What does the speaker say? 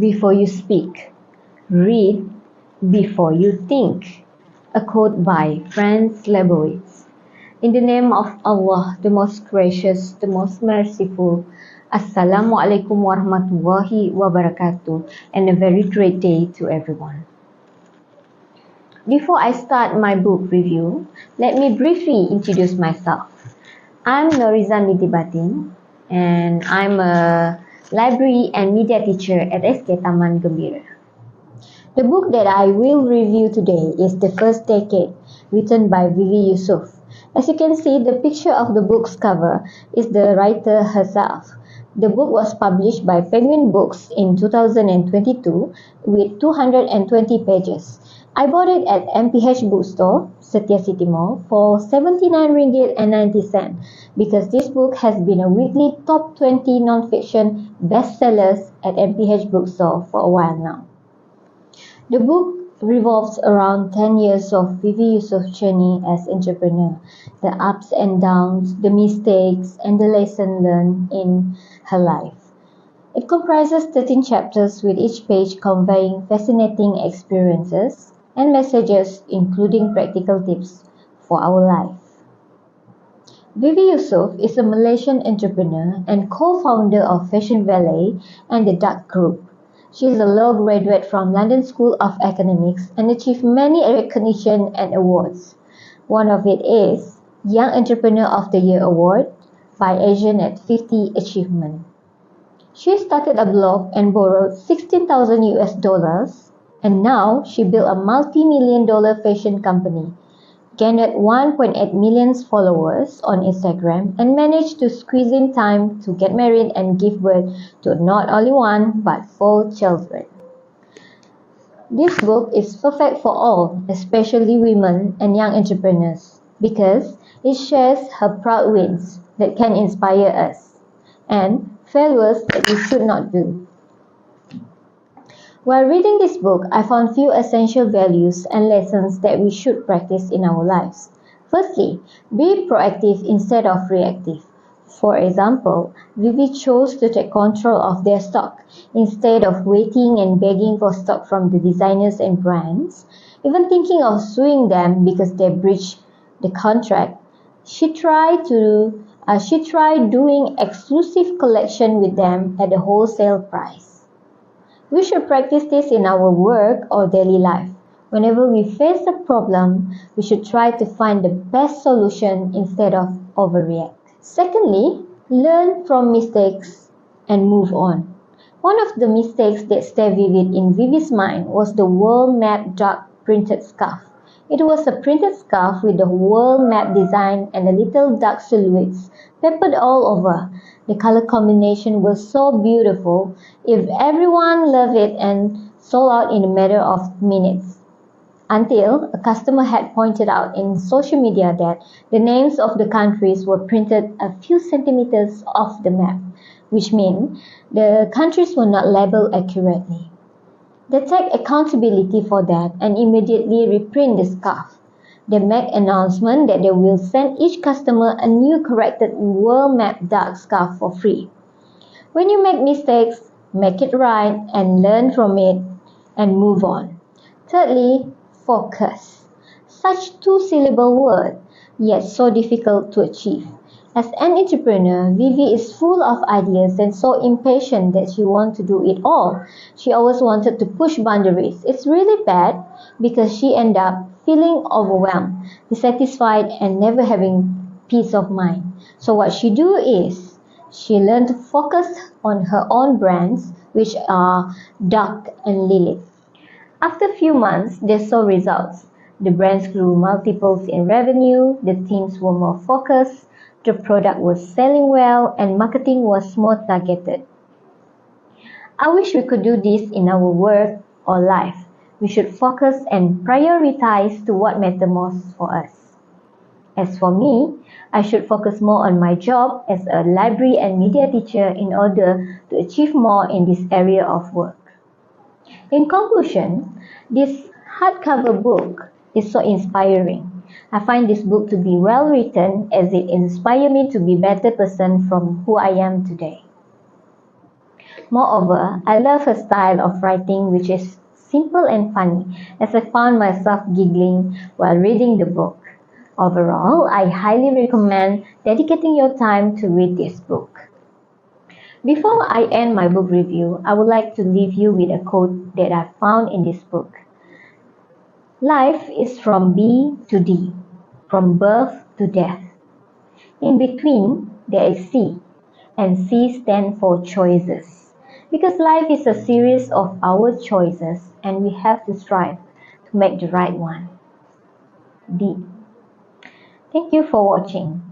before you speak. Read before you think. A quote by Franz Lebowitz. In the name of Allah, the most gracious, the most merciful. Assalamualaikum warahmatullahi wabarakatuh, and a very great day to everyone. Before I start my book review, let me briefly introduce myself. I'm Norizan Batin, and I'm a library and media teacher at SK Taman Gembira. The book that I will review today is The First Decade, written by Vivy Yusof. As you can see, the picture of the book's cover is the writer herself. The book was published by Penguin Books in 2022 with 220 pages. I bought it at MPH Bookstore, Setia City Mall, for 79 ringgit and 90 cents because this book has been a weekly top 20 non-fiction bestsellers at MPH Bookstore for a while now. The book revolves around 10 years of Vivy Yusof's journey as entrepreneur, the ups and downs, the mistakes, and the lesson learned in her life. It comprises 13 chapters with each page conveying fascinating experiences and messages, including practical tips for our life. Vivy Yusof is a Malaysian entrepreneur and co-founder of Fashion Valet and the Duck Group. She is a law graduate from London School of Economics and achieved many recognition and awards. One of it is Young Entrepreneur of the Year Award by Asian at 50 Achievement. She started a blog and borrowed $16,000 and now she built a multi-million-dollar fashion company, gained 1.8 million followers on Instagram, and managed to squeeze in time to get married and give birth to not only one but 4 children. This book is perfect for all, especially women and young entrepreneurs, because it shares her proud wins that can inspire us and failures that we should not do. While reading this book, I found few essential values and lessons that we should practice in our lives. Firstly, be proactive instead of reactive. For example, Vivy chose to take control of their stock instead of waiting and begging for stock from the designers and brands, even thinking of suing them because they breached the contract. She tried doing exclusive collection with them at the wholesale price. We should practice this in our work or daily life. Whenever we face a problem, we should try to find the best solution instead of overreact. Secondly, learn from mistakes and move on. One of the mistakes that stayed vivid in Vivy's mind was the world map duck printed scarf. It was a printed scarf with the world map design and the little duck silhouettes peppered all over. The color combination was so beautiful, if everyone loved it and sold out in a matter of minutes. Until a customer had pointed out in social media that the names of the countries were printed a few centimeters off the map, which means the countries were not labeled accurately. They take accountability for that and immediately reprint the scarf. They make announcement that they will send each customer a new corrected world map duck scarf for free. When you make mistakes, make it right and learn from it and move on. Thirdly, focus. Such two-syllable word, yet so difficult to achieve. As an entrepreneur, Vivy is full of ideas and so impatient that she wants to do it all. She always wanted to push boundaries. It's really bad because she ended up feeling overwhelmed, dissatisfied, and never having peace of mind. So what she do is, she learned to focus on her own brands, which are Duck and Lilith. After a few months, they saw results. The brands grew multiples in revenue, the teams were more focused, the product was selling well, and marketing was more targeted. I wish we could do this in our work or life. We should focus and prioritize to what matters most for us. As for me, I should focus more on my job as a library and media teacher in order to achieve more in this area of work. In conclusion, this hardcover book is so inspiring. I find this book to be well written as it inspires me to be a better person from who I am today. Moreover, I love her style of writing, which is simple and funny, as I found myself giggling while reading the book. Overall, I highly recommend dedicating your time to read this book. Before I end my book review, I would like to leave you with a quote that I found in this book. Life is from B to D, from birth to death. In between, there is C, and C stands for choices. Because life is a series of our choices, and we have to strive to make the right one. D. Thank you for watching.